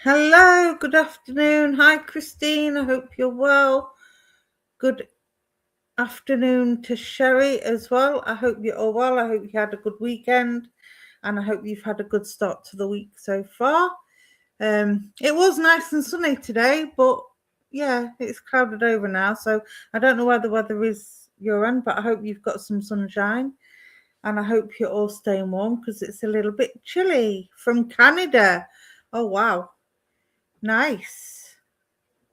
Hello, good afternoon. Hi, Christine. I hope you're well. Good afternoon to Sherry as well. I hope you're all well. I hope you had a good weekend and I hope you've had a good start to the week so far. It was nice and sunny today, but yeah, it's clouded over now. So I don't know where the weather is your end, but I hope you've got some sunshine and I hope you're all staying warm because it's a little bit chilly from Canada. Oh, wow. Nice.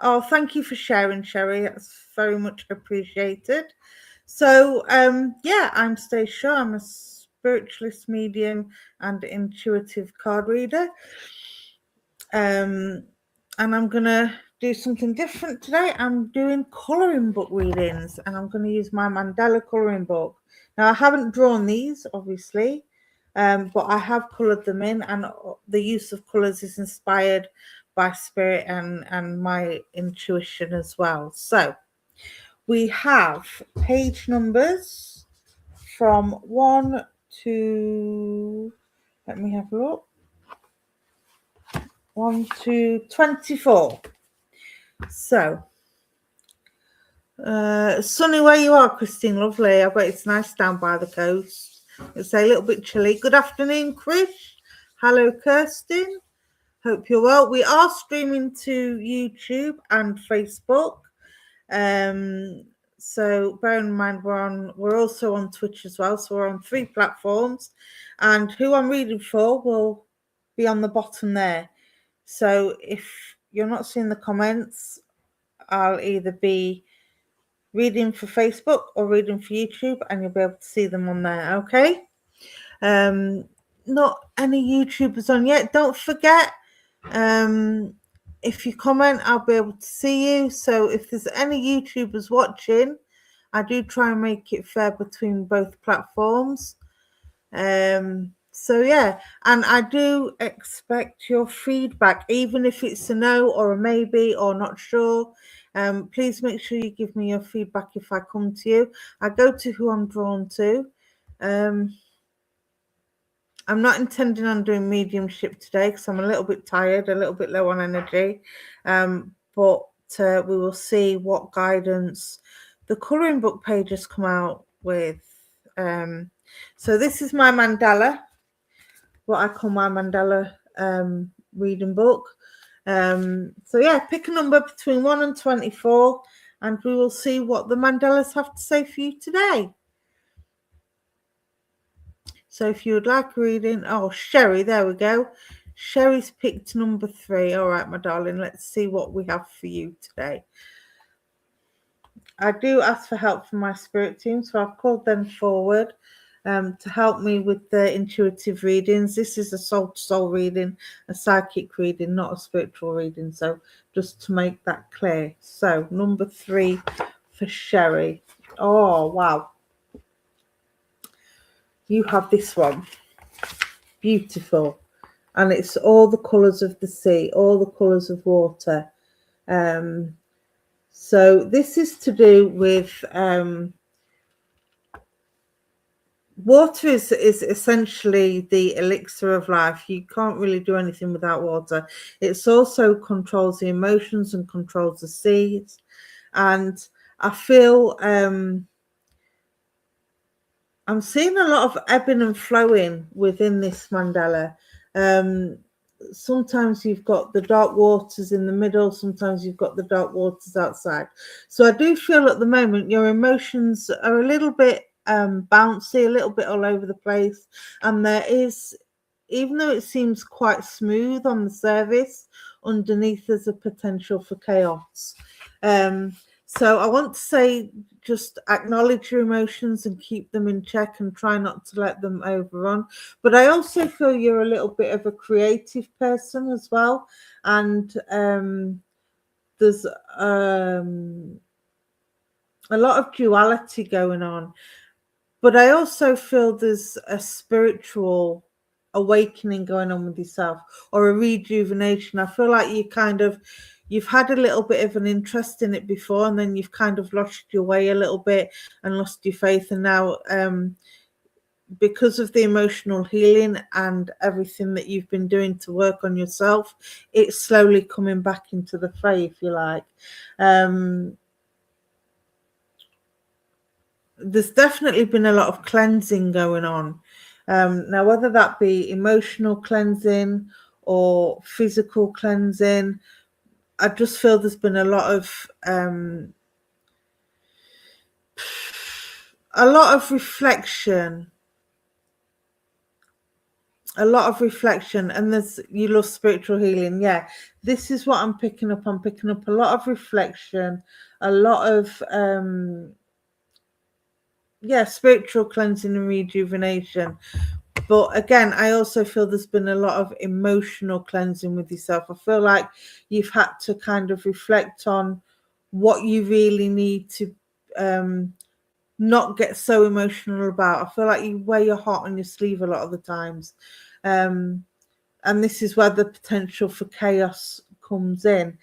Oh, thank you for sharing, Sherry. That's very much appreciated. So, yeah, I'm Stace Shaw. I'm a spiritualist medium and intuitive card reader. And I'm going to do something different today. I'm doing colouring book readings and I'm going to use my mandala colouring book. Now, I haven't drawn these, obviously, but I have coloured them in, and the use of colours is inspired by spirit and my intuition as well. So we have page numbers from 1 to, let me have a look, 1 to 24. So sunny where you are, Christine. Lovely. I bet it's nice down by the coast. It's a little bit chilly. Good afternoon, Chris. Hello, Kirsten. Hope you're well. We are streaming to YouTube and Facebook. So bear in mind we're also on Twitch as well. So we're on 3 platforms, and who I'm reading for will be on the bottom there. So if you're not seeing the comments, I'll either be reading for Facebook or reading for YouTube, and you'll be able to see them on there. Okay. Not any YouTubers on yet. Don't forget, if you comment, I'll be able to see you. So if there's any YouTubers watching, I do try and make it fair between both platforms. So yeah, and I do expect your feedback, even if it's a no or a maybe or not sure. Please make sure you give me your feedback if I come to you. I go to who I'm drawn to. I'm not intending on doing mediumship today because I'm a little bit tired, a little bit low on energy. But we will see what guidance the colouring book pages come out with. So this is my mandala, what I call my mandala reading book. So yeah, pick a number between 1 and 24, and we will see what the mandalas have to say for you today. So if you would like a reading, oh, Sherry, there we go. Sherry's picked number 3. All right, my darling, let's see what we have for you today. I do ask for help from my spirit team, so I've called them forward to help me with the intuitive readings. This is a soul-to-soul reading, a psychic reading, not a spiritual reading. So just to make that clear. So number 3 for Sherry. Oh, wow. You have this one. Beautiful. And it's all the colours of the sea, all the colours of water. So this is to do with water is essentially the elixir of life. You can't really do anything without water. It also controls the emotions and controls the seeds. And I feel I'm seeing a lot of ebbing and flowing within this mandala. Sometimes you've got the dark waters in the middle, sometimes you've got the dark waters outside. So I do feel at the moment your emotions are a little bit bouncy, a little bit all over the place, and there is, even though it seems quite smooth on the surface, underneath there's a potential for chaos. So I want to say, just acknowledge your emotions and keep them in check and try not to let them overrun. But I also feel you're a little bit of a creative person as well. And there's a lot of duality going on. But I also feel there's a spiritual awakening going on with yourself, or a rejuvenation. I feel like you've had a little bit of an interest in it before, and then you've kind of lost your way a little bit and lost your faith, and now because of the emotional healing and everything that you've been doing to work on yourself, it's slowly coming back into the fray, if you like. There's definitely been a lot of cleansing going on. Now, whether that be emotional cleansing or physical cleansing, I just feel there's been a lot of reflection. And you love spiritual healing. Yeah, this is what I'm picking up. I'm picking up a lot of reflection, a lot of spiritual cleansing and rejuvenation. But again, I also feel there's been a lot of emotional cleansing with yourself. I feel like you've had to kind of reflect on what you really need to not get so emotional about. I feel like you wear your heart on your sleeve a lot of the times. And this is where the potential for chaos comes in.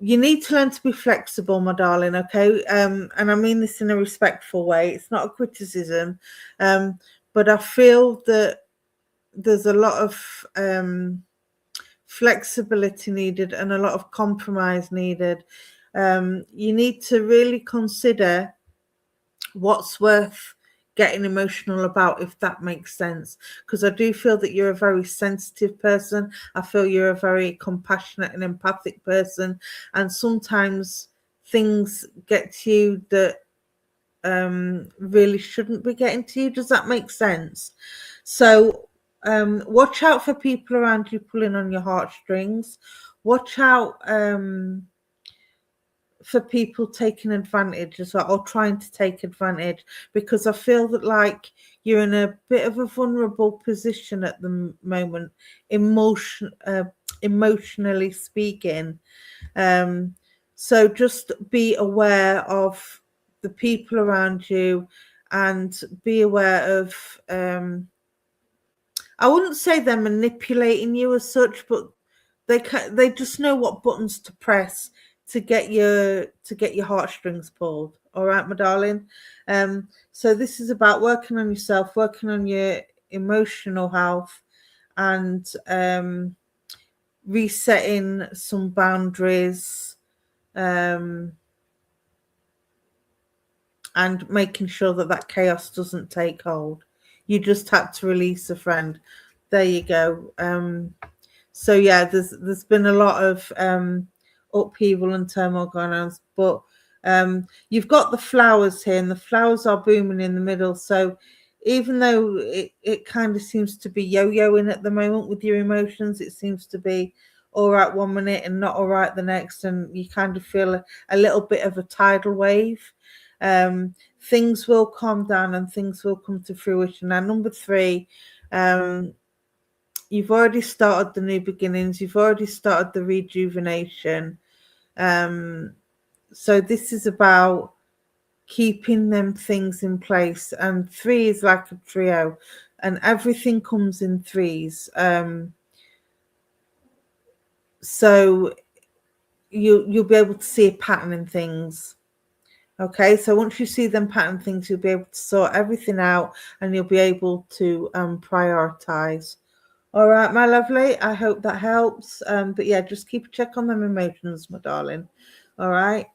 You need to learn to be flexible, my darling, okay? And I mean this in a respectful way. It's not a criticism. But I feel that there's a lot of flexibility needed and a lot of compromise needed. You need to really consider what's worth getting emotional about, if that makes sense, because I do feel that you're a very sensitive person. I feel you're a very compassionate and empathic person, and sometimes things get to you that really shouldn't be getting to you. Does that make sense? So watch out for people around you pulling on your heartstrings. Watch out for people taking advantage as well, or trying to take advantage, because I feel that like you're in a bit of a vulnerable position at the moment, emotionally speaking. So just be aware of the people around you, and be aware of I wouldn't say they're manipulating you as such, but they just know what buttons to press to get your heartstrings pulled. All right, my darling. So this is about working on yourself, working on your emotional health, and resetting some boundaries, and making sure that chaos doesn't take hold. You just had to release a friend. There you go. So yeah, there's been a lot of upheaval and turmoil going on, but you've got the flowers here, and the flowers are booming in the middle. So even though it kind of seems to be yo-yoing at the moment with your emotions, it seems to be all right one minute and not all right the next, and you kind of feel a little bit of a tidal wave. Things will calm down and things will come to fruition. Now, number 3, you've already started the new beginnings. You've already started the rejuvenation. So this is about keeping them things in place. And 3 is like a trio, and everything comes in threes. So you'll be able to see a pattern in things. Okay, so once you see them pattern things, you'll be able to sort everything out, and you'll be able to prioritize. All right, my lovely. I hope that helps. But yeah, just keep a check on them emotions, my darling. All right.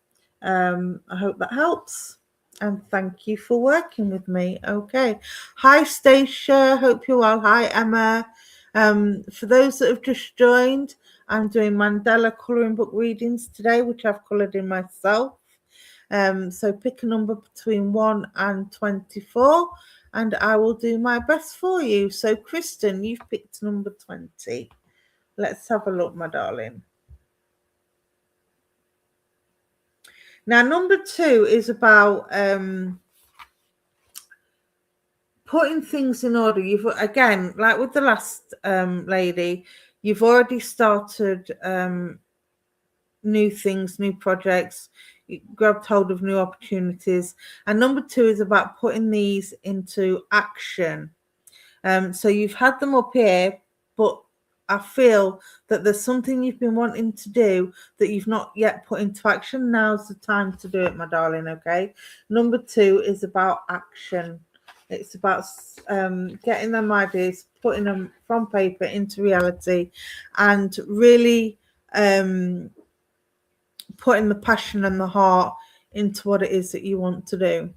I hope that helps. And thank you for working with me. Okay. Hi, Stace Shaw. Hope you're well. Hi, Emma. For those that have just joined, I'm doing Mandela colouring book readings today, which I've coloured in myself. So pick a number between 1 and 24, and I will do my best for you. So Kristen, you've picked number 20. Let's have a look, my darling. Now, number 2 is about putting things in order. You've, again, like with the last lady, you've already started new things, new projects. You grabbed hold of new opportunities. And number 2 is about putting these into action. So you've had them up here, but I feel that there's something you've been wanting to do that you've not yet put into action. Now's the time to do it, my darling. Okay. Number 2 is about action. It's about getting them ideas, putting them from paper into reality, and really putting the passion and the heart into what it is that you want to do.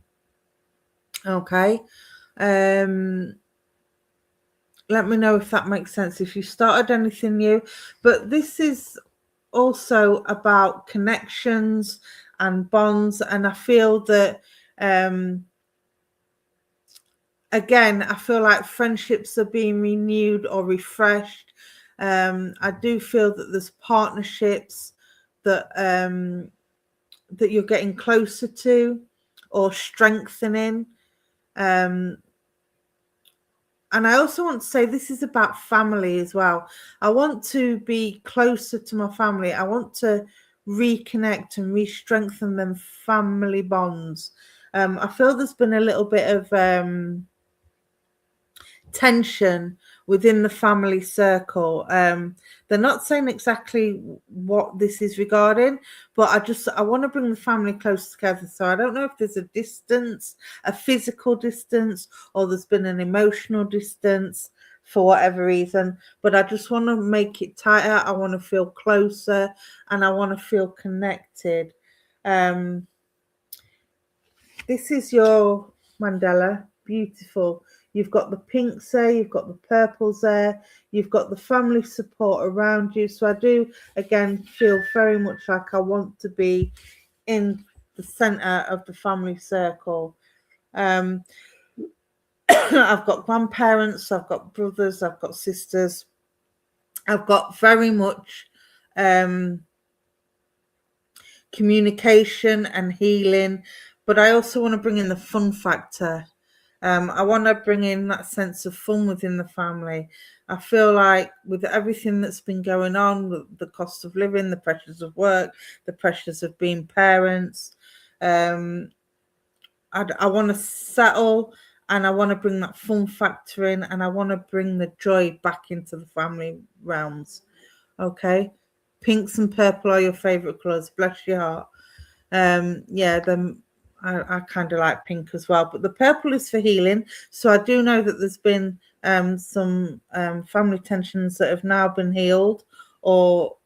Okay. Let me know if that makes sense, if you started anything new. But this is also about connections and bonds, and I feel that again, I feel like friendships are being renewed or refreshed. I do feel that there's partnerships that that you're getting closer to or strengthening. And I also want to say this is about family as well. I want to be closer to my family. I want to reconnect and re-strengthen them family bonds. I feel there's been a little bit of tension within the family circle. They're not saying exactly what this is regarding, but I want to bring the family close together. So I don't know if there's a distance, a physical distance, or there's been an emotional distance for whatever reason, but I just want to make it tighter. I want to feel closer and I want to feel connected. This is your mandala. Beautiful. You've got the pinks there, you've got the purples there, you've got the family support around you. So I do, again, feel very much like I want to be in the center of the family circle. I've got grandparents, I've got brothers, I've got sisters. I've got very much communication and healing, but I also want to bring in the fun factor. I want to bring in that sense of fun within the family. I feel like with everything that's been going on, the cost of living, the pressures of work, the pressures of being parents, I want to settle, and I want to bring that fun factor in, and I want to bring the joy back into the family realms. Okay. Pinks and purple are your favorite colors. Bless your heart. Yeah, I kind of like pink as well, but the purple is for healing. So I do know that there's been some family tensions that have now been healed or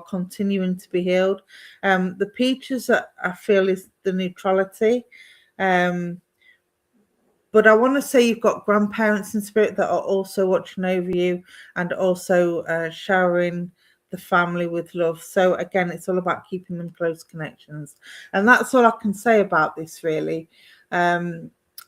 continuing to be healed. The peaches that I feel is the neutrality. But I want to say you've got grandparents in spirit that are also watching over you and also showering the family with love. So again, it's all about keeping them close connections, and that's all I can say about this really.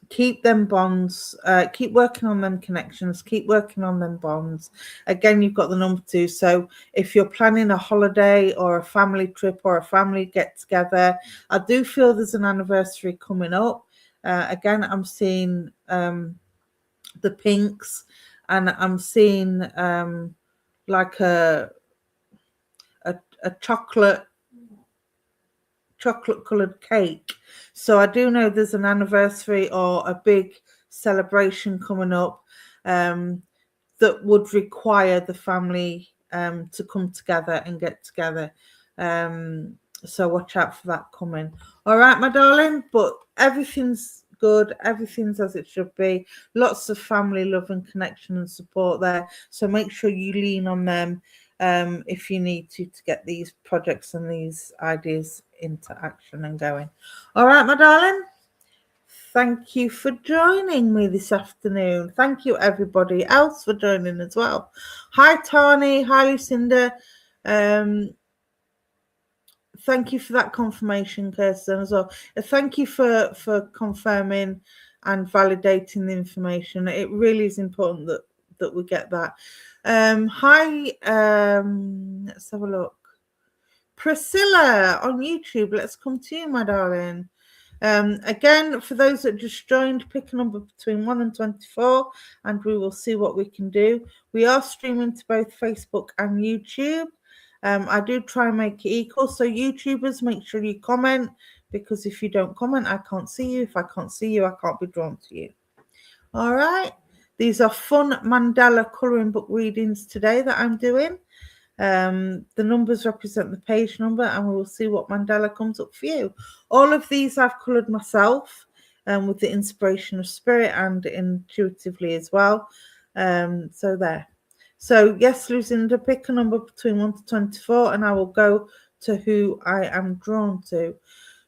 Keep them bonds, keep working on them connections, keep working on them bonds. Again, you've got the number 2. So if you're planning a holiday or a family trip or a family get together, I do feel there's an anniversary coming up. Again, I'm seeing the pinks, and I'm seeing like a chocolate coloured cake. So I do know there's an anniversary or a big celebration coming up that would require the family to come together and get together. So watch out for that coming. All right, my darling, but everything's good, everything's as it should be. Lots of family love and connection and support there, so make sure you lean on them if you need to get these projects and these ideas into action and going. All right, my darling, thank you for joining me this afternoon. Thank you everybody else for joining as well. Hi Tani, hi Lucinda. Thank you for that confirmation, Kirsten, as well. Thank you for confirming and validating the information. It really is important that we get that. Hi, let's have a look. Priscilla on YouTube, let's come to you, my darling. Again, for those that just joined, pick a number between 1 and 24 and we will see what we can do. We are streaming to both Facebook and YouTube. I do try and make it equal. So YouTubers, make sure you comment, because if you don't comment, I can't see you. If I can't see you, I can't be drawn to you. All right. These are fun mandala colouring book readings today that I'm doing. The numbers represent the page number, and we will see what mandala comes up for you. All of these I've coloured myself. with the inspiration of spirit and intuitively as well. So there. So yes, Lucinda, pick a number between 1 to 24 and I will go to who I am drawn to.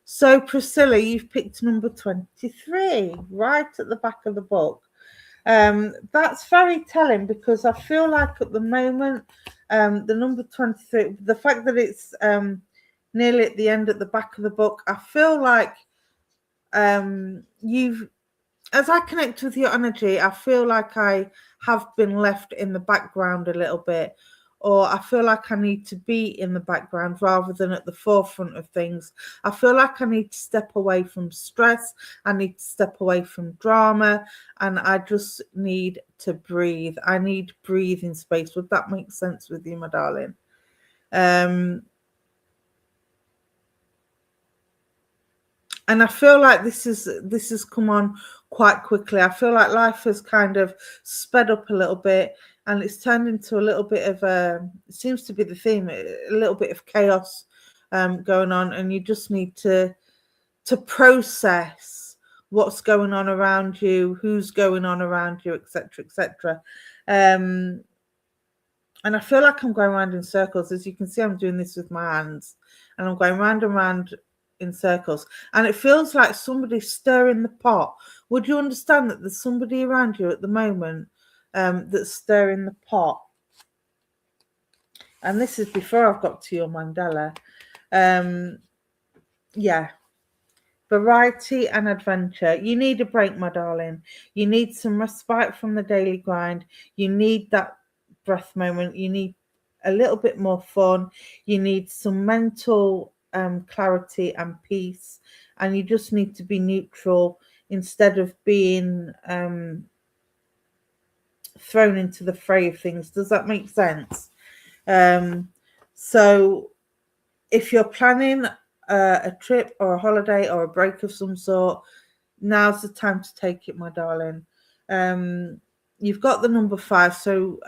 So Priscilla, you've picked number 23, right at the back of the book. That's very telling because I feel like at the moment, the number 23, the fact that it's nearly at the end at the back of the book, I feel like as I connect with your energy, I feel like I have been left in the background a little bit, or I feel like I need to be in the background rather than at the forefront of things. I feel like I need to step away from stress. I need to step away from drama, and I just need to breathe. I need breathing space. Would that make sense with you, my darling? And I feel like this has come on quite quickly. I feel like life has kind of sped up a little bit, and it's turned into a little bit of it seems to be the theme, a little bit of chaos going on, and you just need to process what's going on around you, who's going on around you, etc., etc. And I feel like I'm going around in circles. As you can see, I'm doing this with my hands, and I'm going round and round in circles, and it feels like somebody's stirring the pot. Would you understand that there's somebody around you at the moment that's stirring the pot? And this is before I've got to your mandala. Yeah, variety and adventure. You need a break, my darling. You need some respite from the daily grind. You need that breath moment. You need a little bit more fun. You need some mental clarity and peace, and you just need to be neutral instead of being thrown into the fray of things. Does that make sense? So if you're planning a trip or a holiday or a break of some sort, now's the time to take it, my darling. You've got the number 5, so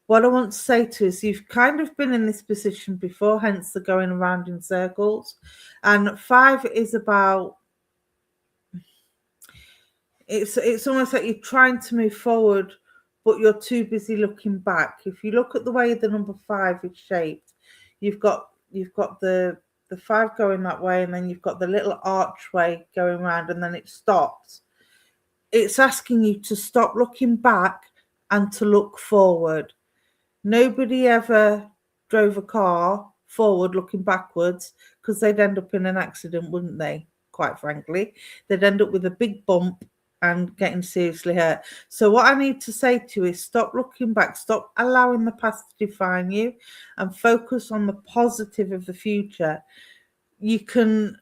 what I want to say to you is you've kind of been in this position before, hence the going around in circles. And 5 is about, it's almost like you're trying to move forward, but you're too busy looking back. If you look at the way the number 5 is shaped, you've got the 5 going that way, and then you've got the little archway going around, and then it stops. It's asking you to stop looking back and to look forward. Nobody ever drove a car forward looking backwards, because they'd end up in an accident, wouldn't they? Quite frankly, they'd end up with a big bump and getting seriously hurt. So what I need to say to you is stop looking back, stop allowing the past to define you, and focus on the positive of the future. You can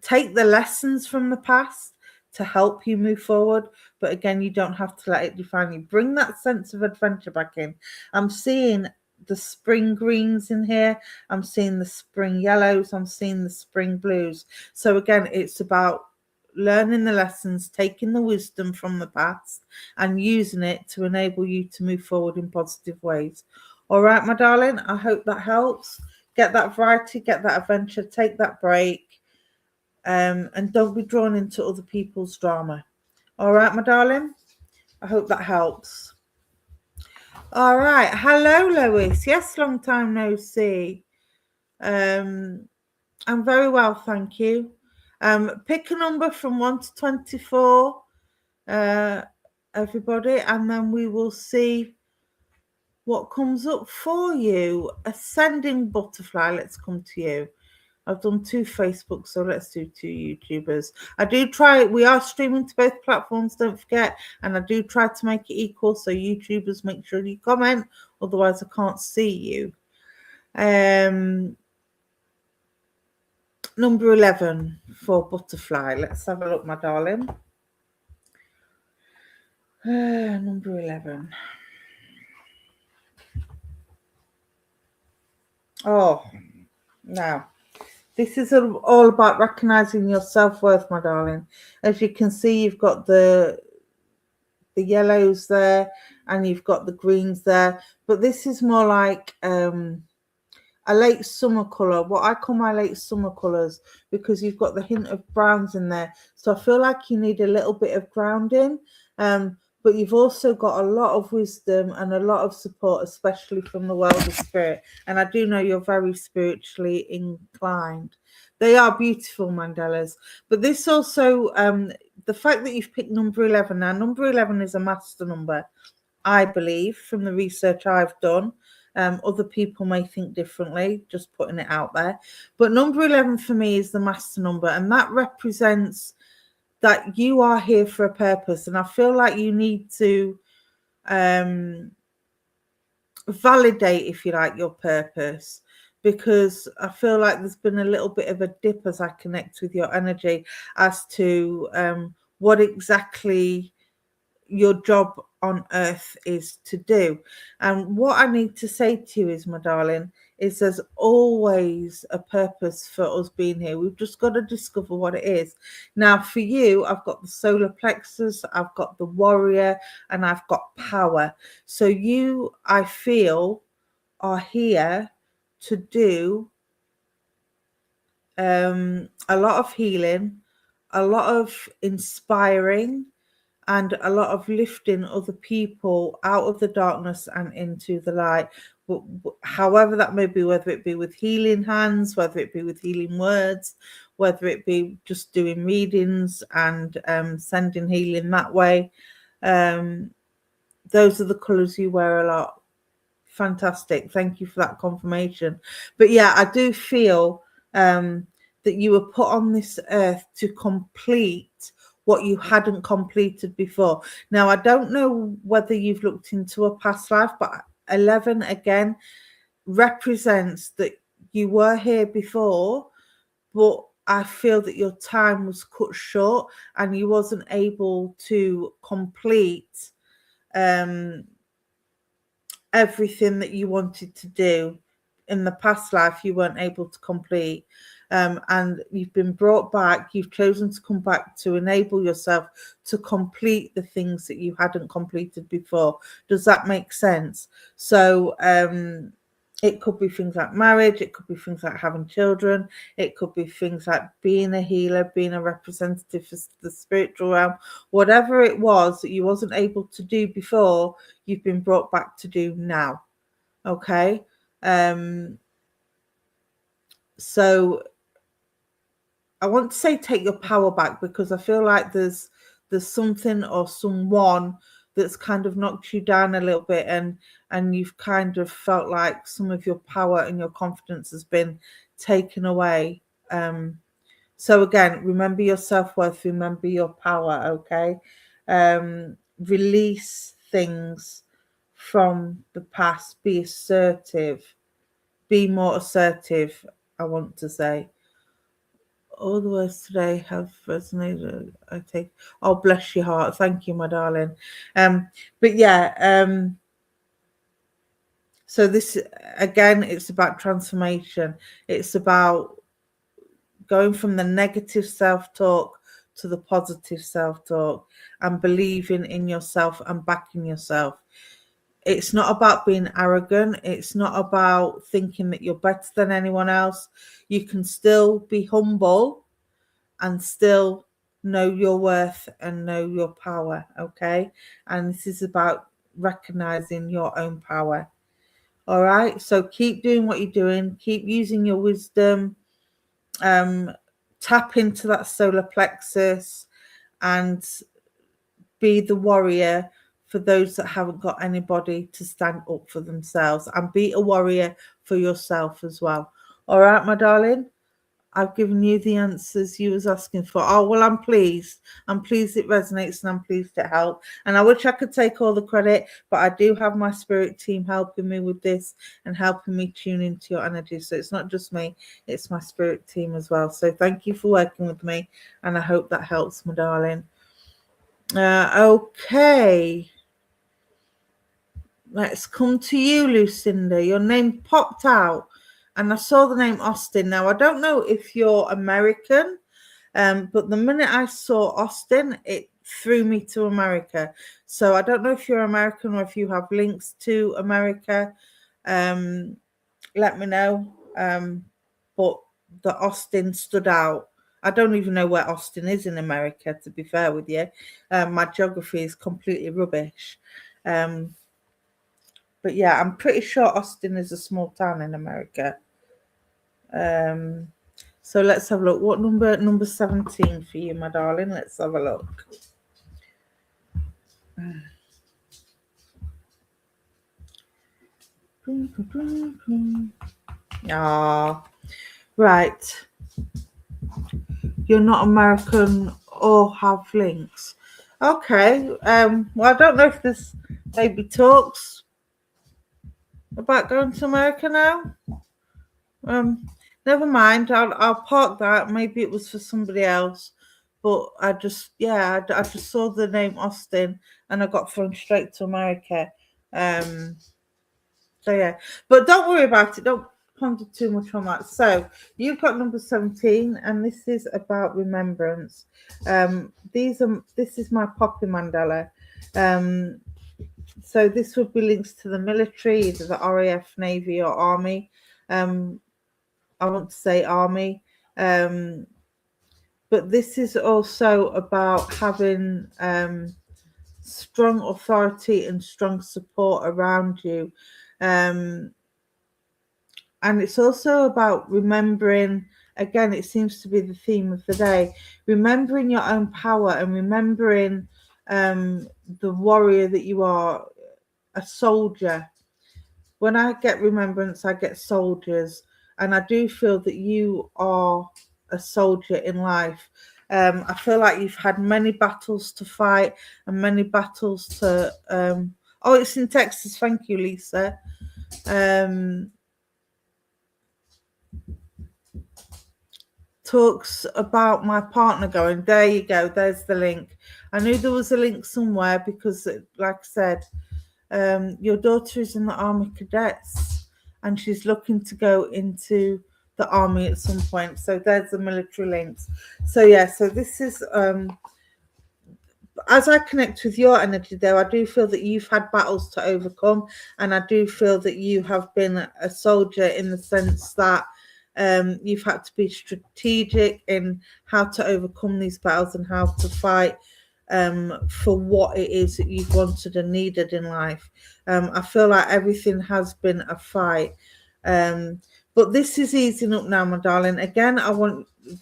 take the lessons from the past to help you move forward, but again, you don't have to let it define you. Bring that sense of adventure back in. I'm seeing the spring greens in here. I'm seeing the spring yellows. I'm seeing the spring blues. So again, it's about learning the lessons, taking the wisdom from the past and using it to enable you to move forward in positive ways. All right, my darling, I hope that helps. Get that variety, get that adventure, take that break. And don't be drawn into other people's drama. All right, my darling? I hope that helps. All right. Hello, Lois. Yes, long time no see. I'm very well, thank you. Pick a number from 1 to 24, everybody, and then we will see what comes up for you. Ascending Butterfly, let's come to you. I've done 2 Facebook, so let's do 2 YouTubers. I do try, we are streaming to both platforms, don't forget, and I do try to make it equal, so YouTubers, make sure you comment, otherwise I can't see you. Number 11 for Butterfly. Let's have a look, my darling. Number 11. Oh, now. This is all about recognizing your self-worth, my darling. As you can see, you've got the yellows there and you've got the greens there. But this is more like, I a late summer colour, what I call my late summer colours, because you've got the hint of browns in there. So I feel like you need a little bit of grounding, but you've also got a lot of wisdom and a lot of support, especially from the world of spirit. And I do know you're very spiritually inclined. They are beautiful mandalas. But this also, the fact that you've picked number 11, now number 11 is a master number, I believe, from the research I've done. Other people may think differently, just putting it out there. But number 11 for me is the master number, and that represents that you are here for a purpose. And I feel like you need to validate, if you like, your purpose, because I feel like there's been a little bit of a dip as I connect with your energy as to what exactly your job on earth is to do. And what I need to say to you is, my darling, is there's always a purpose for us being here. We've just got to discover what it is. Now for you, I've got the solar plexus, I've got the warrior, and I've got power. So you, I feel, are here to do a lot of healing, a lot of inspiring, and a lot of lifting other people out of the darkness and into the light. However that may be, whether it be with healing hands, whether it be with healing words, whether it be just doing readings and sending healing that way. Those are the colours you wear a lot. Fantastic. Thank you for that confirmation. But yeah, I do feel that you were put on this earth to complete what you hadn't completed before. Now, I don't know whether you've looked into a past life, but 11 again represents that you were here before, but I feel that your time was cut short and you wasn't able to complete everything that you wanted to do in the past life. You weren't able to complete. And you've been brought back. You've chosen to come back to enable yourself to complete the things that you hadn't completed before. Does that make sense? So it could be things like marriage. It could be things like having children. It could be things like being a healer, being a representative for the spiritual realm. Whatever it was that you wasn't able to do before, you've been brought back to do now. Okay. So I want to say take your power back, because I feel like there's something or someone that's kind of knocked you down a little bit, and you've kind of felt like some of your power and your confidence has been taken away. So again, remember your self-worth, remember your power, okay? Release things from the past, be assertive, be more assertive, I want to say. All the words today have resonated. I take, oh, bless your heart. Thank you, my darling. But yeah, so this, again, it's about transformation. It's about going from the negative self-talk to the positive self-talk and believing in yourself and backing yourself. It's not about being arrogant. It's not about thinking that you're better than anyone else. You can still be humble and still know your worth and know your power, okay? And this is about recognizing your own power. All right, so keep doing what you're doing. Keep using your wisdom. Tap into that solar plexus and be the warrior for those that haven't got anybody to stand up for themselves, and be a warrior for yourself as well. All right, my darling, I've given you the answers you was asking for. Oh, well, I'm pleased. I'm pleased it resonates, and I'm pleased it helped. And I wish I could take all the credit, but I do have my spirit team helping me with this and helping me tune into your energy. So it's not just me, it's my spirit team as well. So thank you for working with me, and I hope that helps, my darling. Okay. Let's come to you, Lucinda. Your name popped out and I saw the name Austin. Now, I don't know if you're American, but the minute I saw Austin, it threw me to America. So I don't know if you're American or if you have links to America. Let me know. but the Austin stood out. I don't even know where Austin is in America, to be fair with you. My geography is completely rubbish. But yeah, I'm pretty sure Austin is a small town in America. So let's have a look. What number? Number 17 for you, my darling. Let's have a look. Ah, right. You're not American or have links. Okay. Well, I don't know if this maybe talks about going to America now. Never mind. I'll park that. Maybe it was for somebody else. But I just saw the name Austin and I got thrown straight to America. So yeah, but don't worry about it. Don't ponder too much on that. So you've got number 17, and this is about remembrance. This is my Poppy Mandela. So this would be links to the military, either the RAF, Navy, or Army. I want to say Army. But this is also about having strong authority and strong support around you. And it's also about remembering, again, it seems to be the theme of the day, remembering your own power and remembering the warrior that you are, a soldier. When I get remembrance, I get soldiers. And I do feel that you are a soldier in life. I feel like you've had many battles to fight and many battles to... oh, it's in Texas. Thank you, Lisa. Talks about my partner going, there you go, there's the link. I knew there was a link somewhere because, like I said, your daughter is in the Army Cadets and she's looking to go into the Army at some point. So there's the military links. So yeah, so this is... as I connect with your energy though, I do feel that you've had battles to overcome, and I do feel that you have been a soldier in the sense that you've had to be strategic in how to overcome these battles and how to fight for what it is that you've wanted and needed in life. I feel like everything has been a fight. But this is easing up now, my darling. Again,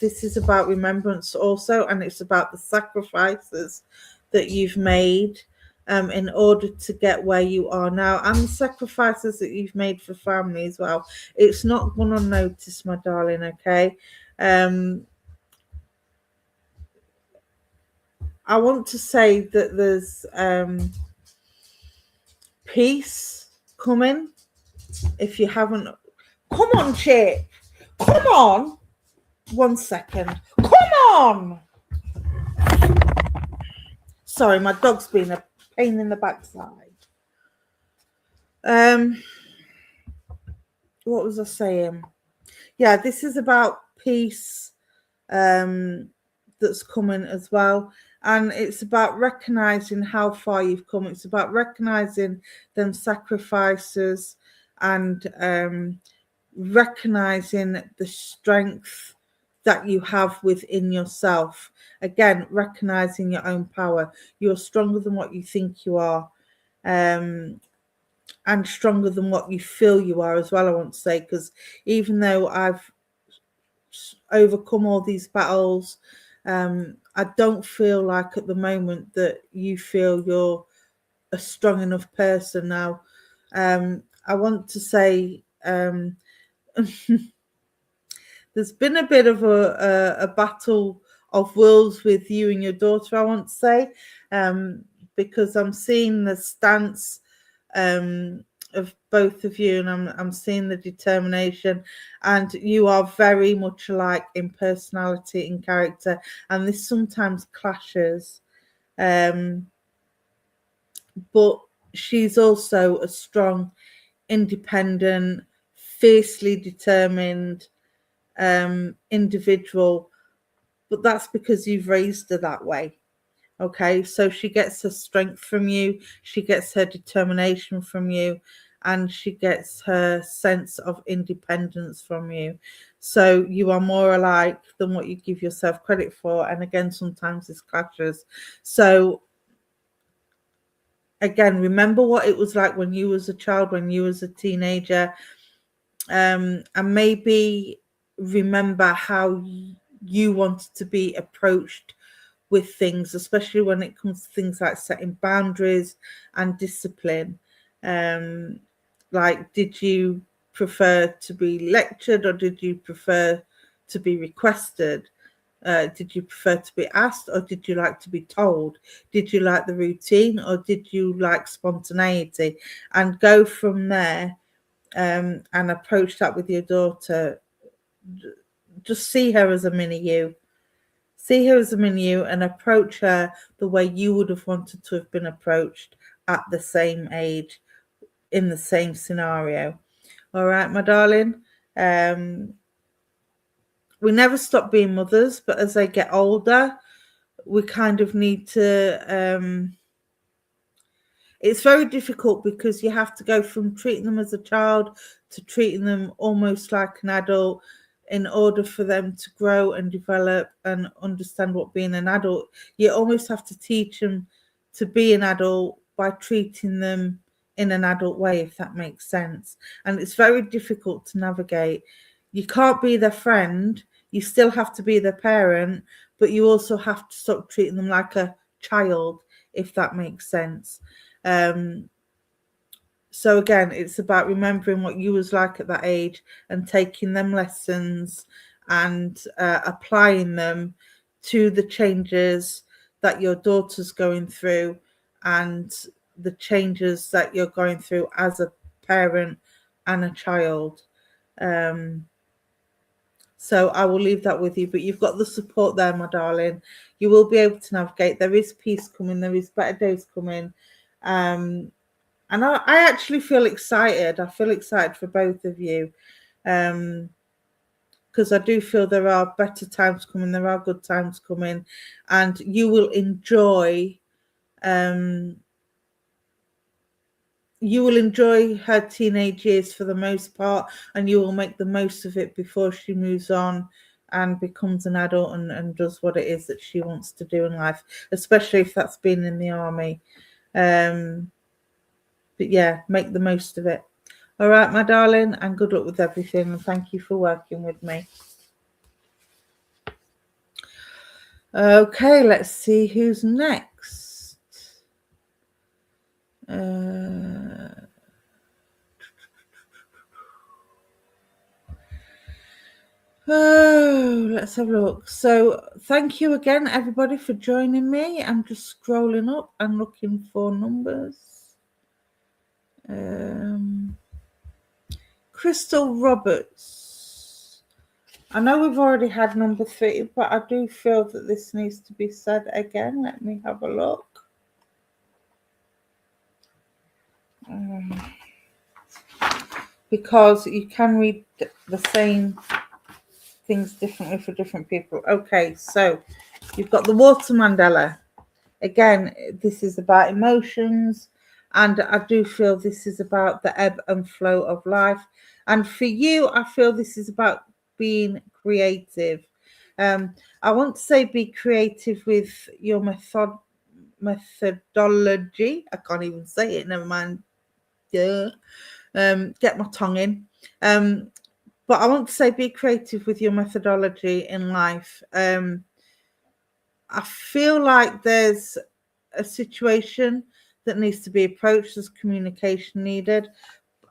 this is about remembrance also, and it's about the sacrifices that you've made in order to get where you are now, and the sacrifices that you've made for family as well. It's not gone unnoticed, my darling, okay? I want to say that there's peace coming. If you haven't... Come on, Chip. Come on. 1 second. Come on. Sorry, my dog's been a pain in the backside. What was I saying? Yeah, this is about peace that's coming as well. And it's about recognizing how far you've come. It's about recognizing them sacrifices and recognizing the strength that you have within yourself. Again, recognizing your own power. You're stronger than what you think you are, and stronger than what you feel you are as well, I want to say, because even though I've overcome all these battles, I don't feel like at the moment that you feel you're a strong enough person now. I want to say there's been a bit of a battle of wills with you and your daughter, I want to say, because I'm seeing the stance of both of you, and I'm seeing the determination, and you are very much alike in personality and character, and this sometimes clashes. But she's also a strong, independent, fiercely determined individual, but that's because you've raised her that way. Okay, so she gets her strength from you, she gets her determination from you, and she gets her sense of independence from you. So you are more alike than what you give yourself credit for. And again, sometimes this clashes. So again, remember what it was like when you was a child, when you was a teenager, and maybe remember how you wanted to be approached with things, especially when it comes to things like setting boundaries and discipline. Like, did you prefer to be lectured, or did you prefer to be requested? Did you prefer to be asked, or did you like to be told? Did you like the routine, or did you like spontaneity? And go from there, and approach that with your daughter. Just see her as a mini you. See her as a mini you and approach her the way you would have wanted to have been approached at the same age, in the same scenario. All right, my darling. We never stop being mothers, but as they get older, we kind of need to it's very difficult because you have to go from treating them as a child to treating them almost like an adult in order for them to grow and develop and understand what being an adult. You almost have to teach them to be an adult by treating them in an adult way, if that makes sense. And it's very difficult to navigate. You can't be their friend. You still have to be their parent, but you also have to stop treating them like a child, if that makes sense. So again, it's about remembering what you was like at that age and taking them lessons and applying them to the changes that your daughter's going through and the changes that you're going through as a parent and a child. So I will leave that with you, but you've got the support there, my darling. You will be able to navigate. There is peace coming. There is better days coming. And I actually feel excited. I feel excited for both of you, because I do feel there are better times coming. There are good times coming, and you will enjoy. You will enjoy her teenage years for the most part, and you will make the most of it before she moves on and becomes an adult and does what it is that she wants to do in life, especially if that's been in the army. But yeah, make the most of it. All right, my darling, and good luck with everything. And thank you for working with me. Okay, let's see who's next. Oh, let's have a look. So thank you again, everybody, for joining me. I'm just scrolling up and looking for numbers. Crystal Roberts. I know we've already had number 3, but I do feel that this needs to be said again. Let me have a look. Because you can read the same things differently for different people. Okay, so you've got the Water Mandela. Again, this is about emotions, and I do feel this is about the ebb and flow of life. And for you, I feel this is about being creative. I want to say be creative with your methodology. I can't even say it, never mind. Yeah. Get my tongue in. But I want to say be creative with your methodology in life. I feel like there's a situation that needs to be approached. There's communication needed.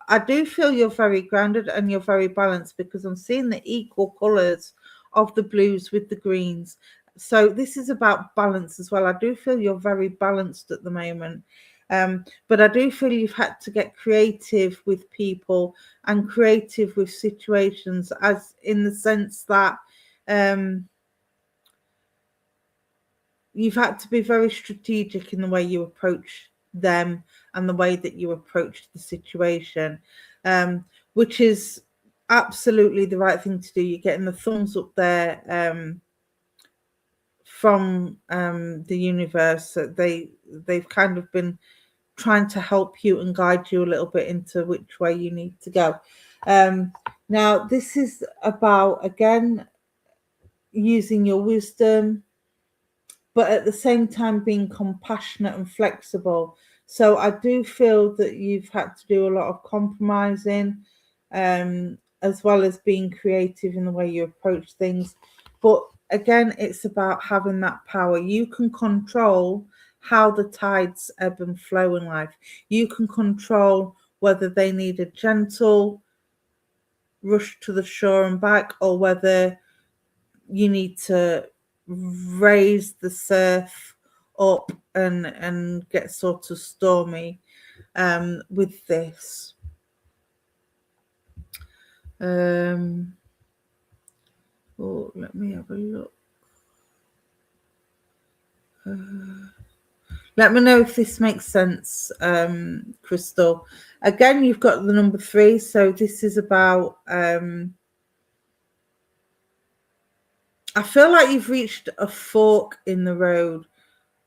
I do feel you're very grounded and you're very balanced, because I'm seeing the equal colours of the blues with the greens. So this is about balance as well. I do feel you're very balanced at the moment. But I do feel you've had to get creative with people and creative with situations, as in the sense that you've had to be very strategic in the way you approach them and the way that you approach the situation, which is absolutely the right thing to do. You're getting the thumbs up there from the universe. They've kind of been trying to help you and guide you a little bit into which way you need to go. Now, this is about, again, using your wisdom, but at the same time being compassionate and flexible. So I do feel that you've had to do a lot of compromising, as well as being creative in the way you approach things. But again, it's about having that power. You can control how the tides ebb and flow in life. You can control whether they need a gentle rush to the shore and back, or whether you need to raise the surf up and get sort of stormy with this. Oh, let me have a look. Let me know if this makes sense, Crystal. Again, you've got the number 3, so this is about I feel like you've reached a fork in the road.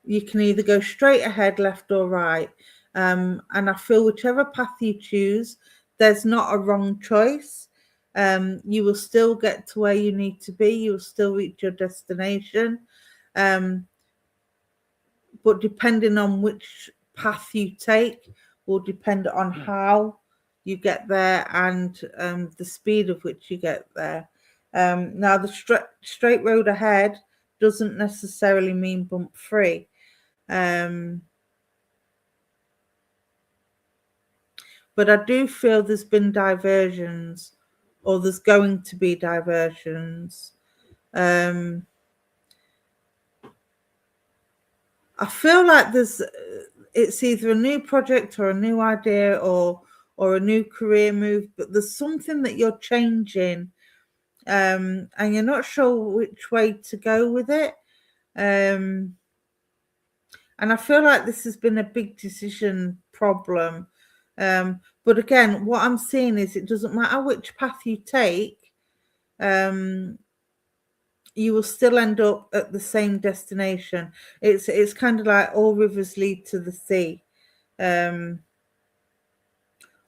You can either go straight ahead, left or right. And I feel whichever path you choose, there's not a wrong choice. You will still get to where you need to be. You will still reach your destination. But depending on which path you take will depend on how you get there and the speed of which you get there. Now, the straight road ahead doesn't necessarily mean bump free. But I do feel there's been diversions, or there's going to be diversions. I feel like it's either a new project or a new idea or a new career move, but there's something that you're changing, and you're not sure which way to go with it. And I feel like this has been a big decision problem. But again, what I'm seeing is it doesn't matter which path you take, you will still end up at the same destination. It's kind of like all rivers lead to the sea.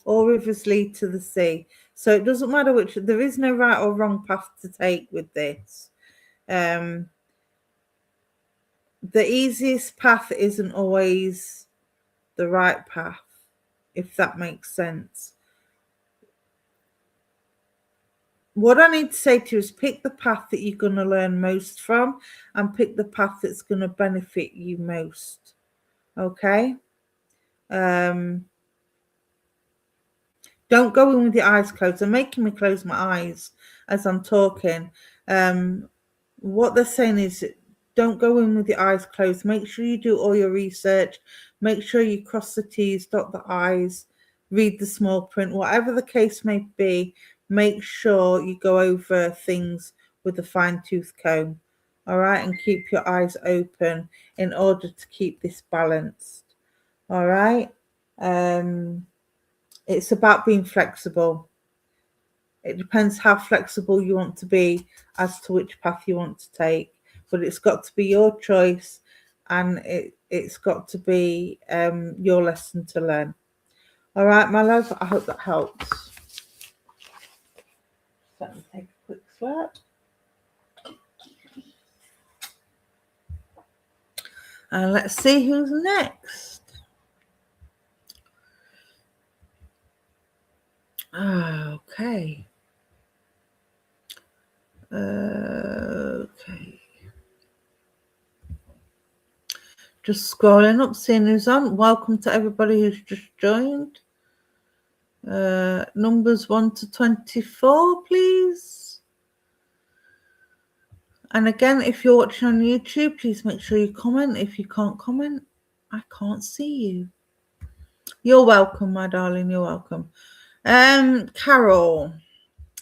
All rivers lead to the sea. So it doesn't matter which, there is no right or wrong path to take with this. The easiest path isn't always the right path, if that makes sense. What I need to say to you is pick the path that you're going to learn most from, and pick the path that's going to benefit you most. Okay? Don't go in with your eyes closed. They're making me close my eyes as I'm talking. What they're saying is don't go in with your eyes closed. Make sure you do all your research. Make sure you cross the T's, dot the I's, read the small print, whatever the case may be. Make sure you go over things with a fine-tooth comb, all right, and keep your eyes open in order to keep this balanced, all right? It's about being flexible. It depends how flexible you want to be as to which path you want to take, but it's got to be your choice, and it's got to be your lesson to learn. All right, my love, I hope that helps. Let me take a quick swap. And let's see who's next. Okay. Okay. Just scrolling up, seeing who's on. Welcome to everybody who's just joined. Numbers 1 to 24, please. And again, if you're watching on YouTube, please make sure you comment. If you can't comment, I can't see you. You're welcome, my darling. You're welcome. Carol,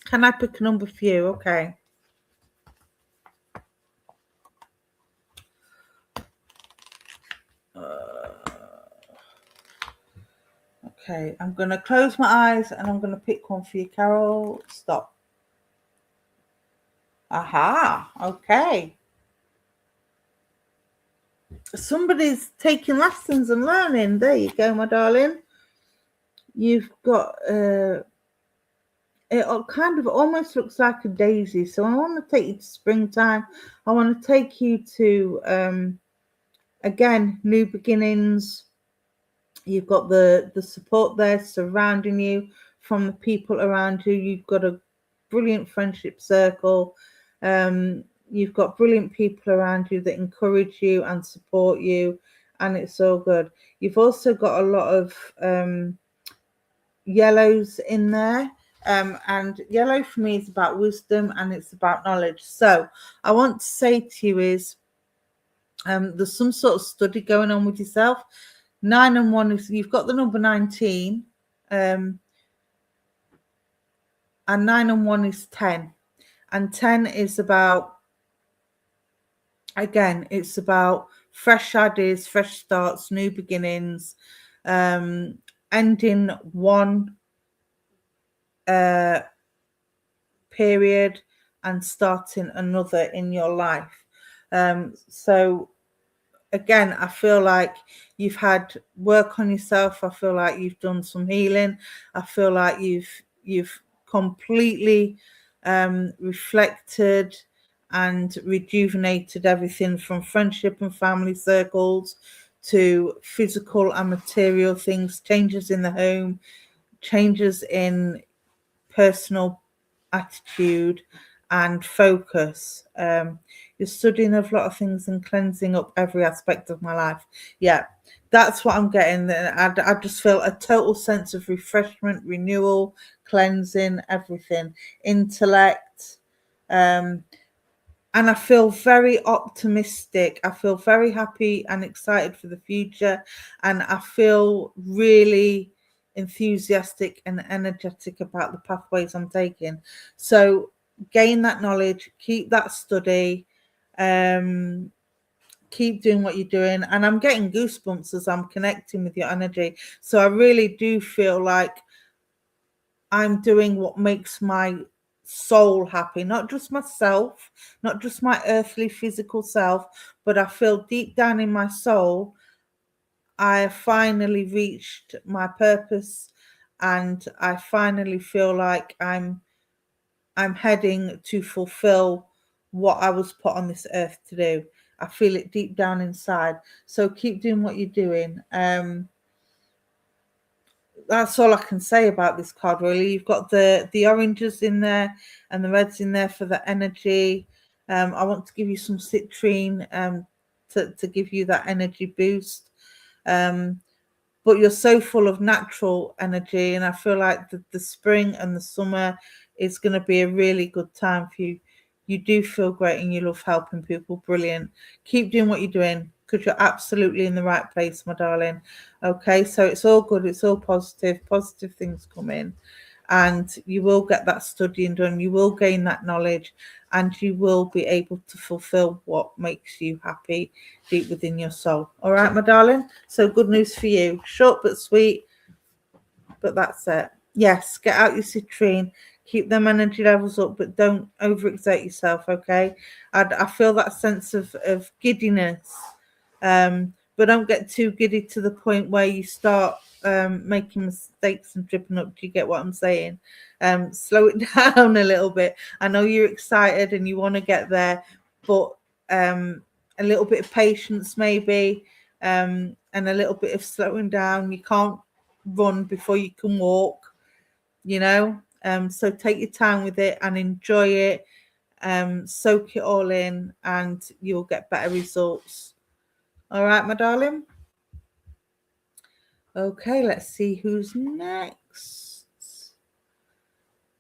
can I pick a number for you? Okay. Okay, I'm going to close my eyes and I'm going to pick one for you, Carol. Stop. Aha, okay. somebody's taking lessons and learning. There you go, my darling. You've got it kind of almost looks like a daisy. So I want to take you to springtime. I want to take you to again, new beginnings. You've got the support there surrounding you from the people around you. You've got a brilliant friendship circle. You've got brilliant people around you that encourage you and support you, and it's all good. You've also got a lot of yellows in there. And yellow for me is about wisdom and it's about knowledge. So I want to say to you is there's some sort of study going on with yourself. 9 and 1 is, you've got the number 19, and 9 and 1 is 10, and 10 is about, again, it's about fresh ideas, fresh starts, new beginnings, ending one period and starting another in your life. So again, I feel like you've had work on yourself. I feel like you've done some healing. I feel like you've completely reflected and rejuvenated everything from friendship and family circles to physical and material things, changes in the home, changes in personal attitude and focus. You're studying a lot of things and cleansing up every aspect of my life. Yeah, that's what I'm getting. I just feel a total sense of refreshment, renewal, cleansing, everything, intellect. And I feel very optimistic. I feel very happy and excited for the future. And I feel really enthusiastic and energetic about the pathways I'm taking. So gain that knowledge, keep that study, keep doing what you're doing. And I'm getting goosebumps as I'm connecting with your energy. So I really do feel like I'm doing what makes my soul happy, not just myself, not just my earthly physical self, but I feel deep down in my soul I have finally reached my purpose, and I finally feel like I'm heading to fulfill what I was put on this earth to do. I feel it deep down inside. So keep doing what you're doing. That's all I can say about this card, really. You've got the oranges in there and the reds in there for the energy. I want to give you some citrine to give you that energy boost. But you're so full of natural energy, and I feel like the spring and the summer is going to be a really good time for you. You do feel great and you love helping people. Brilliant. Keep doing what you're doing because you're absolutely in the right place, my darling. Okay, so it's all good. It's all positive. Positive things come in, and you will get that studying done. You will gain that knowledge, and you will be able to fulfill what makes you happy deep within your soul. All right, my darling. So good news for you. Short but sweet, but that's it. Yes, get out your citrine. Keep them energy levels up, but don't overexert yourself, okay? I feel that sense of giddiness, but don't get too giddy to the point where you start making mistakes and tripping up. Do you get what I'm saying? Slow it down a little bit. I know you're excited and you want to get there, but a little bit of patience maybe, and a little bit of slowing down. You can't run before you can walk, you know? So take your time with it and enjoy it. Soak it all in and you'll get better results. All right, my darling. Okay, let's see who's next.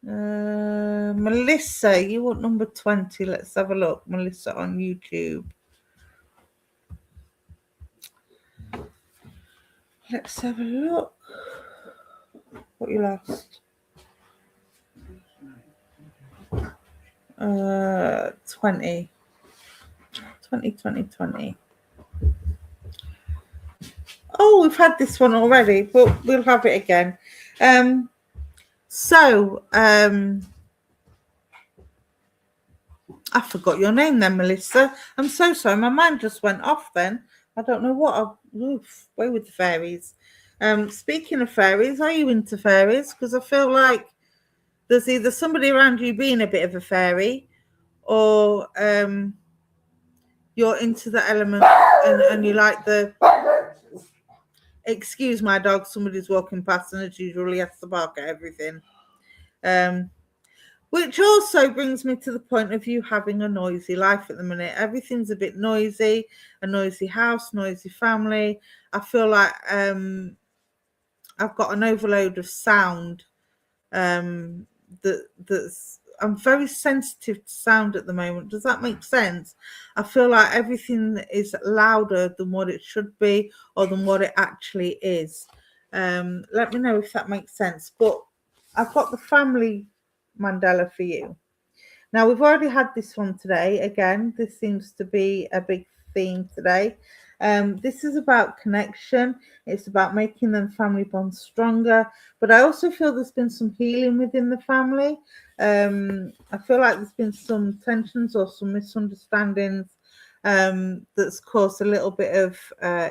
Melissa, you want number 20. Let's have a look. Melissa on YouTube. Let's have a look. What you lost? 20. 20. Oh, we've had this one already, but we'll have it again. I forgot your name then, Melissa. I'm so sorry. My mind just went off then. I don't know what. Way with the fairies. Speaking of fairies, are you into fairies? Because I feel like there's either somebody around you being a bit of a fairy, or you're into the element and you like the. Excuse my dog. Somebody's walking past, and as usual, he has to bark at everything. Which also brings me to the point of you having a noisy life at the minute. Everything's a bit noisy, a noisy house, noisy family. I feel like I've got an overload of sound. That's I'm very sensitive to sound at the moment. Does that make sense? I feel like everything is louder than what it should be or than what it actually is. Let me know if that makes sense. But I've got the family Mandela for you. Now, we've already had this one today. Again, this seems to be a big theme today. This is about connection. It's about making them family bonds stronger. But I also feel there's been some healing within the family. I feel like there's been some tensions or some misunderstandings that's caused a little bit of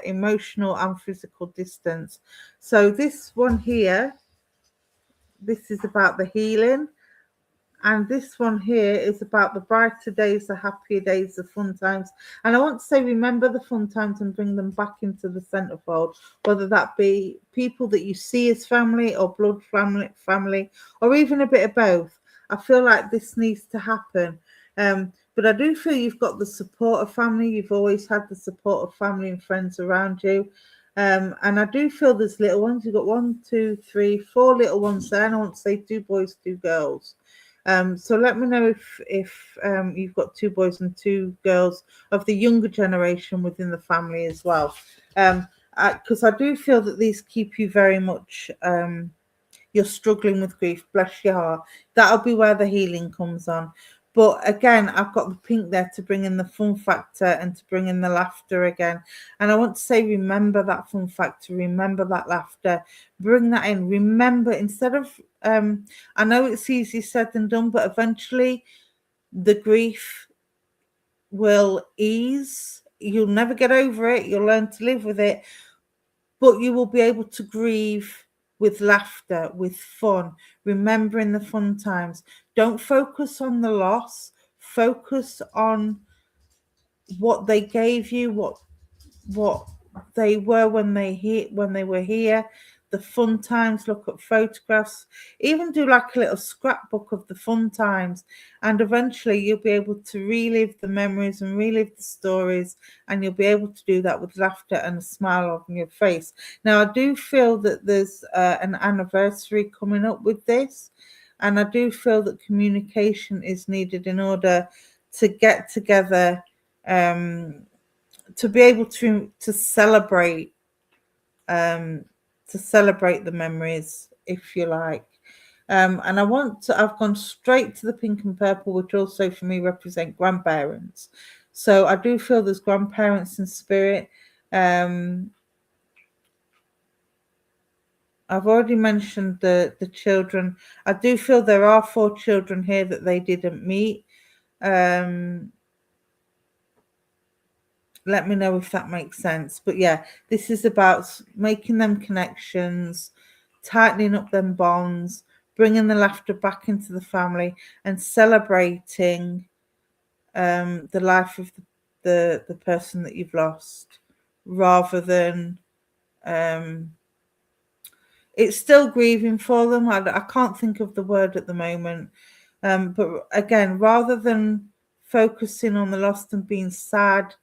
emotional and physical distance. So this one here, this is about the healing. And this one here is about the brighter days, the happier days, the fun times. And I want to say, remember the fun times and bring them back into the centerfold, whether that be people that you see as family or blood family, or even a bit of both. I feel like this needs to happen. But I do feel you've got the support of family. You've always had the support of family and friends around you. And I do feel there's little ones. You've got 1, 2, 3, 4 little ones there. And I want to say 2 boys, 2 girls. So let me know if you've got 2 boys and 2 girls of the younger generation within the family as well. Because I do feel that these keep you very much, you're struggling with grief, bless your heart. That'll be where the healing comes on. But again, I've got the pink there to bring in the fun factor and to bring in the laughter again. And I want to say, remember that fun factor, remember that laughter, bring that in. Remember, instead of, I know it's easier said than done, but eventually the grief will ease. You'll never get over it. You'll learn to live with it, but you will be able to grieve with laughter, with fun, remembering the fun times. Don't focus on the loss. Focus on what they gave you, what they were when they were here, the fun times. Look at photographs, even do like a little scrapbook of the fun times, and eventually you'll be able to relive the memories and relive the stories, and you'll be able to do that with laughter and a smile on your face. Now, I do feel that there's an anniversary coming up with this, and I do feel that communication is needed in order to get together, to be able to celebrate, the memories, if you like. And I've gone straight to the pink and purple, which also for me represent grandparents. So I do feel there's grandparents in spirit. I've already mentioned the children. I do feel there are 4 children here that they didn't meet. Let me know if that makes sense. But yeah, this is about making them connections, tightening up them bonds, bringing the laughter back into the family, and celebrating the life of the person that you've lost, rather than it's still grieving for them. I can't think of the word at the moment. But again, rather than focusing on the lost and being sad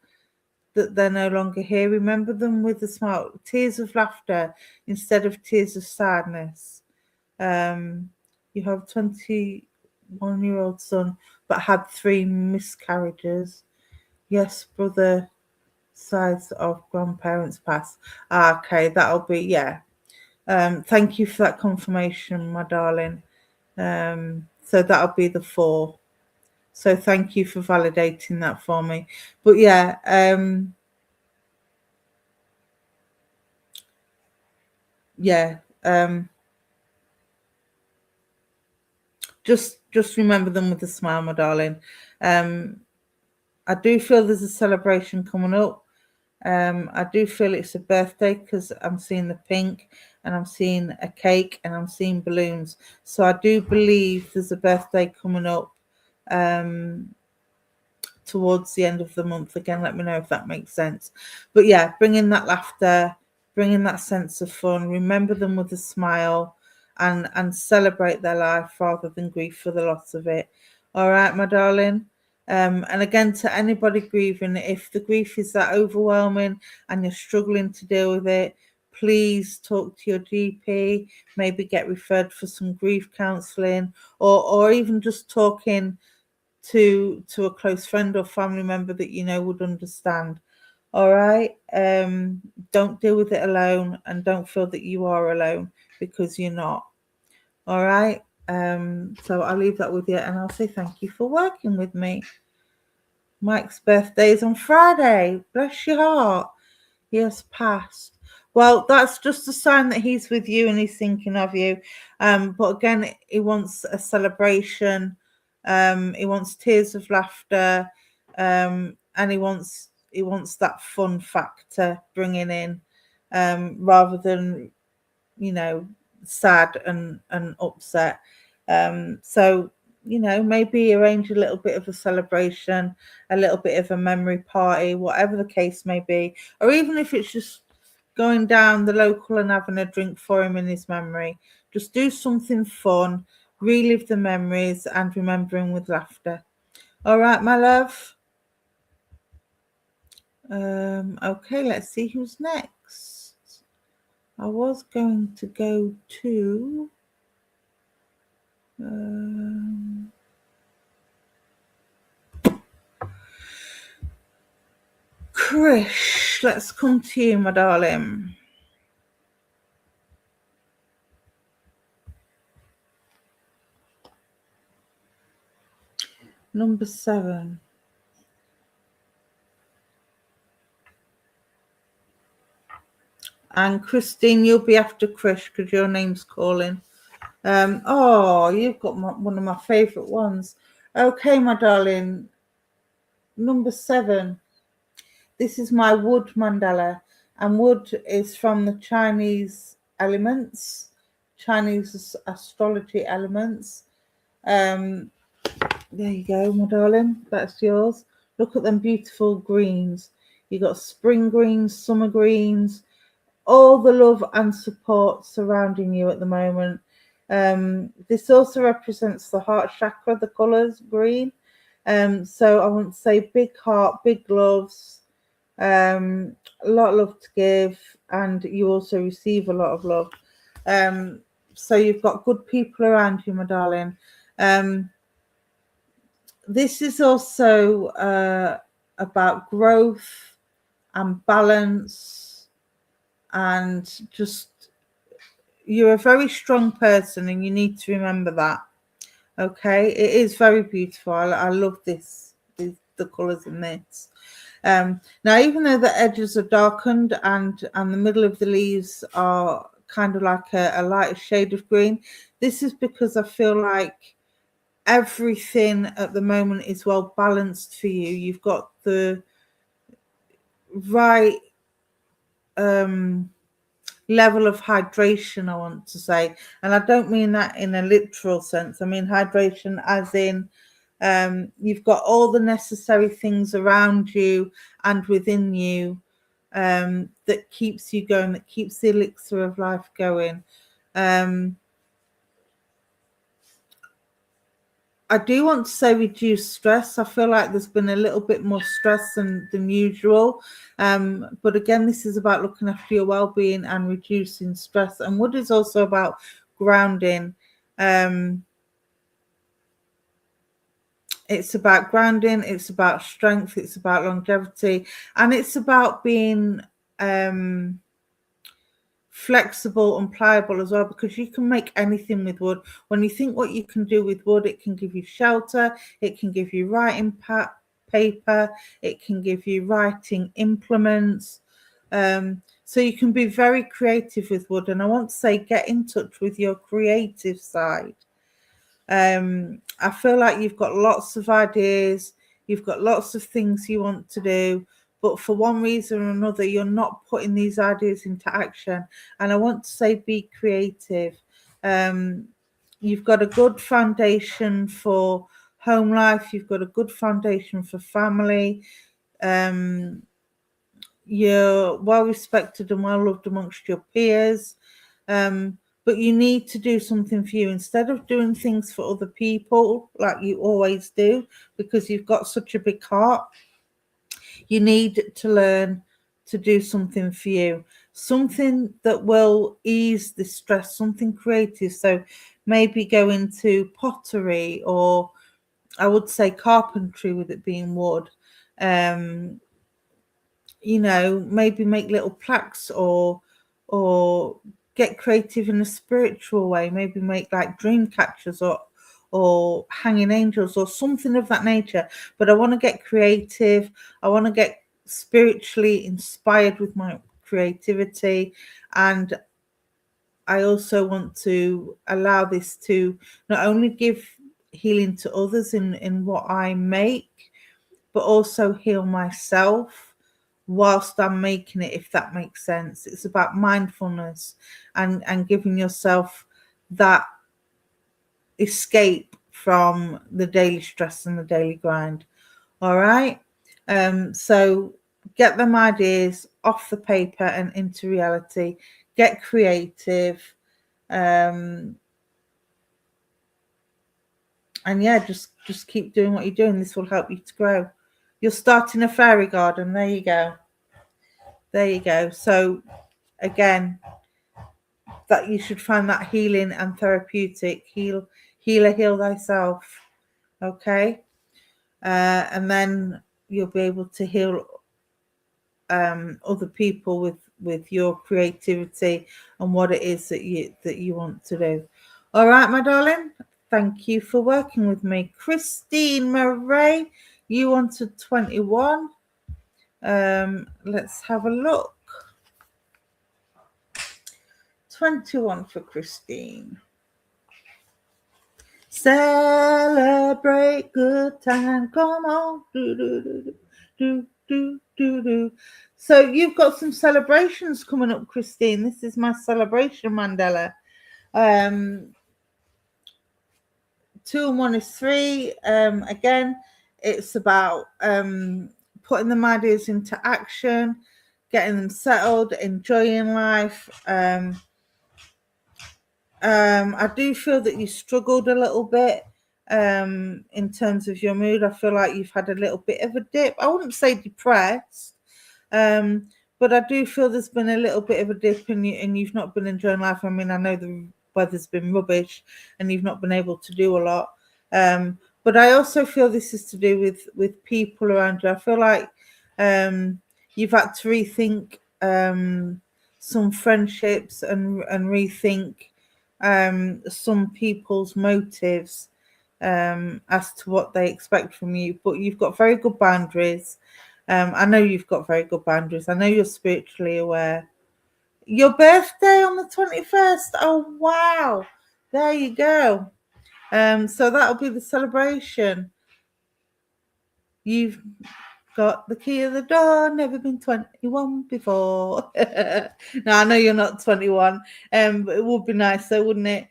that they're no longer here, remember them with a smile, tears of laughter instead of tears of sadness. You have a 21-year-old son, but had 3 miscarriages. Yes, brother, sides of grandparents past. Okay, that'll be, yeah. Thank you for that confirmation, my darling. So that'll be the 4. So thank you for validating that for me. But yeah, just remember them with a smile, my darling. I do feel there's a celebration coming up. I do feel it's a birthday because I'm seeing the pink and I'm seeing a cake and I'm seeing balloons. So I do believe there's a birthday coming up towards the end of the month. Again, let me know if that makes sense. But yeah, bring in that laughter, bring in that sense of fun, remember them with a smile, and celebrate their life rather than grieve for the loss of it. All right, my darling. And again, to anybody grieving, if the grief is that overwhelming and you're struggling to deal with it, please talk to your GP, maybe get referred for some grief counselling, or even just talking to a close friend or family member that you know would understand. All right. Don't deal with it alone, and don't feel that you are alone, because you're not. All right. So I'll leave that with you, and I'll say thank you for working with me. Mike's birthday is on Friday. Bless your heart. He has passed. Well, that's just a sign that he's with you and he's thinking of you. But again, he wants a celebration. He wants tears of laughter, and he wants that fun factor bringing in, rather than, you know, sad and upset. So, you know, maybe arrange a little bit of a celebration, a little bit of a memory party, whatever the case may be, or even if it's just going down the local and having a drink for him in his memory. Just do something fun, relive the memories, and remember him with laughter. All right, my love. Okay, let's see who's next. I was going to go to Krish. Let's come to you, my darling. Number 7. And Christine, you'll be after Krish because your name's calling. Oh, you've got one of my favourite ones. Okay, my darling. Number 7. This is my wood mandala, and wood is from the Chinese elements, Chinese astrology elements. There you go, my darling. That's yours. Look at them beautiful greens. You got spring greens, summer greens, all the love and support surrounding you at the moment. This also represents the heart chakra, the colours green. So I want to say big heart, big loves, a lot of love to give, and you also receive a lot of love. So you've got good people around you, my darling. This is also about growth and balance, and just, you're a very strong person and you need to remember that. Okay, it is very beautiful. I love the colours in this. Now, even though the edges are darkened and the middle of the leaves are kind of like a lighter shade of green, this is because I feel like everything at the moment is well balanced for you. You've got the right level of hydration, I want to say, and I don't mean that in a literal sense. I mean hydration as in you've got all the necessary things around you and within you that keeps you going, that keeps the elixir of life going. I do want to say reduce stress. I feel like there's been a little bit more stress than usual. But again, this is about looking after your well-being and reducing stress. And wood is also about grounding. It's about grounding, it's about strength, it's about longevity, and it's about being flexible and pliable as well, because you can make anything with wood. When you think what you can do with wood, it can give you shelter, it can give you writing paper, it can give you writing implements. So you can be very creative with wood, and I want to say get in touch with your creative side. I feel like you've got lots of ideas, you've got lots of things you want to do, but for one reason or another, you're not putting these ideas into action. And I want to say, be creative. You've got a good foundation for home life. You've got a good foundation for family. You're well respected and well loved amongst your peers. But you need to do something for you instead of doing things for other people like you always do, because you've got such a big heart. You need to learn to do something for you, something that will ease the stress, something creative. So maybe go into pottery, or I would say carpentry, with it being wood. Maybe make little plaques, or get creative in a spiritual way. Maybe make like dream catchers, or hanging angels, or something of that nature. But I want to get creative. I want to get spiritually inspired with my creativity, and I also want to allow this to not only give healing to others in what I make, but also heal myself whilst I'm making it, if that makes sense. It's about mindfulness and giving yourself that escape from the daily stress and the daily grind. All right. So get them ideas off the paper and into reality. Get creative. And yeah, just keep doing what you're doing. This will help you to grow. You're starting a fairy garden. There you go. There you go. So again, that you should find that healing and therapeutic. Heal thyself. Okay. And then you'll be able to heal other people with your creativity and what it is that you want to do. All right, my darling. Thank you for working with me. Christine Murray, you wanted 21. Let's have a look. 21 for Christine. Celebrate good time. Come on. Do. So you've got some celebrations coming up, Christine. This is my celebration mandala. 2 and 1 is 3. Again, it's about putting them ideas into action, getting them settled, enjoying life. I do feel that you struggled a little bit in terms of your mood. I feel like you've had a little bit of a dip. I wouldn't say depressed, but I do feel there's been a little bit of a dip, and you've not been enjoying life. I mean, I know the weather's been rubbish and you've not been able to do a lot. But I also feel this is to do with people around you. I feel like you've had to rethink some friendships and rethink some people's motives as to what they expect from you. But you've got very good boundaries. I know you've got very good boundaries. I know you're spiritually aware. Your birthday on the 21st. Oh, wow. There you go. So that'll be the celebration. You've got the key of the door, never been 21 before. No, I know you're not 21, but it would be nice though, wouldn't it?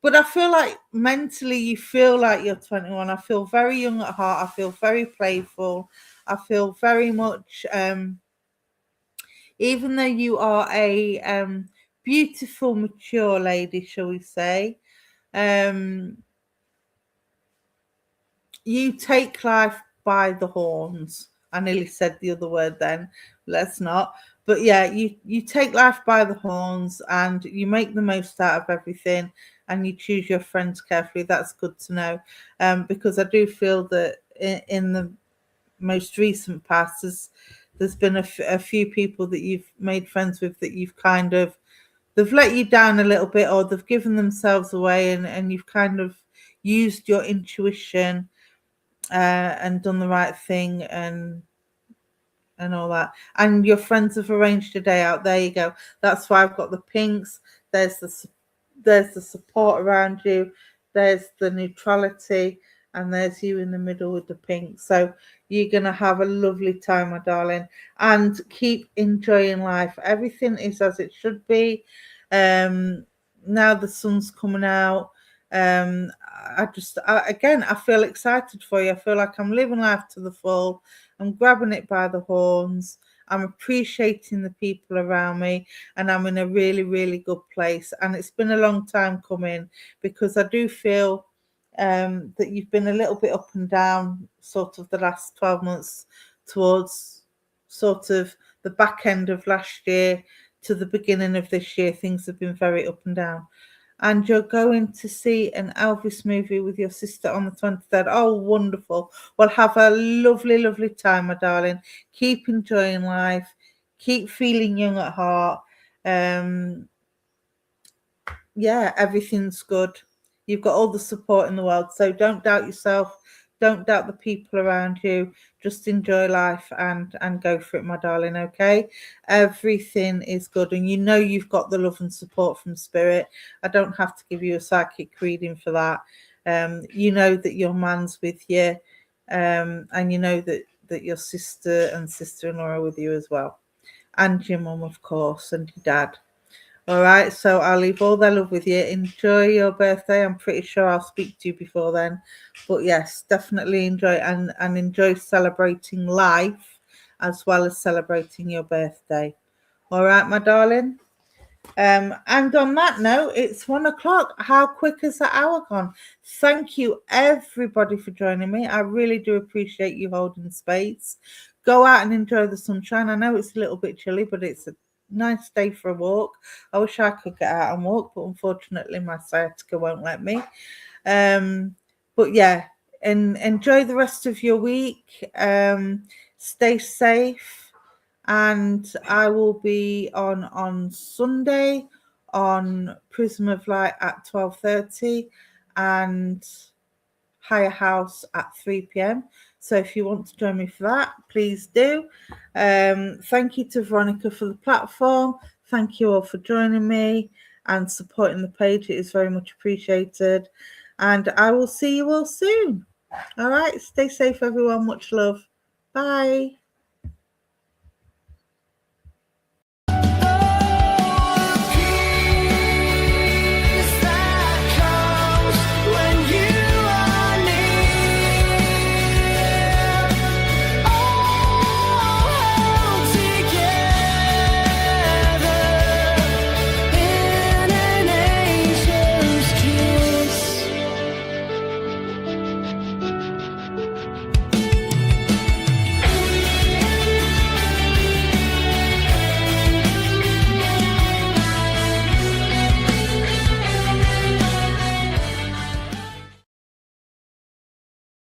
But I feel like mentally you feel like you're 21. I feel very young at heart. I feel very playful. I feel very much, even though you are a beautiful, mature lady, shall we say, you take life by the horns. I nearly said the other word then. Let's not. But yeah, you take life by the horns and you make the most out of everything, and you choose your friends carefully. That's good to know, because I do feel that in the most recent past, there's been a few people that you've made friends with that you've kind of, they've let you down a little bit, or they've given themselves away, and you've kind of used your intuition and done the right thing and all that. And your friends have arranged a day out. There you go. That's why I've got the pinks. There's the support around you. There's the neutrality, and there's you in the middle with the pink. So You're going to have a lovely time, my darling, and keep enjoying life. Everything is as it should be. Now the sun's coming out. Again, I feel excited for you. I feel like I'm living life to the full. I'm grabbing it by the horns. I'm appreciating the people around me, and I'm in a really, really good place. And it's been a long time coming, because I do feel that you've been a little bit up and down sort of the last 12 months, towards sort of the back end of last year to the beginning of this year. Things have been very up and down. And you're going to see an Elvis movie with your sister on the 23rd. Oh, wonderful. Well, have a lovely, lovely time, my darling. Keep enjoying life. Keep feeling young at heart. Yeah, everything's good. You've got all the support in the world. So don't doubt yourself. Don't doubt the people around you. Just enjoy life and go for it, my darling, okay? Everything is good. And you know you've got the love and support from Spirit. I don't have to give you a psychic reading for that. You know that your man's with you. And you know that your sister and sister-in-law are with you as well. And your mum, of course, and your dad. All right, so I'll leave all their love with you. Enjoy your birthday. I'm pretty sure I'll speak to you before then. But yes, definitely enjoy and enjoy celebrating life as well as celebrating your birthday. All right, my darling. And on that note, it's 1 o'clock. How quick has that hour gone? Thank you, everybody, for joining me. I really do appreciate you holding space. Go out and enjoy the sunshine. I know it's a little bit chilly, but it's a nice day for a walk. I wish I could get out and walk, but unfortunately my sciatica won't let me. But yeah, and enjoy the rest of your week. Stay safe. And I will be on Sunday on Prism of Light at 12:30 and Higher House at 3 p.m. So if you want to join me for that, please do. Thank you to Veronica for the platform. Thank you all for joining me and supporting the page. It is very much appreciated. And I will see you all soon. All right. Stay safe, everyone. Much love. Bye.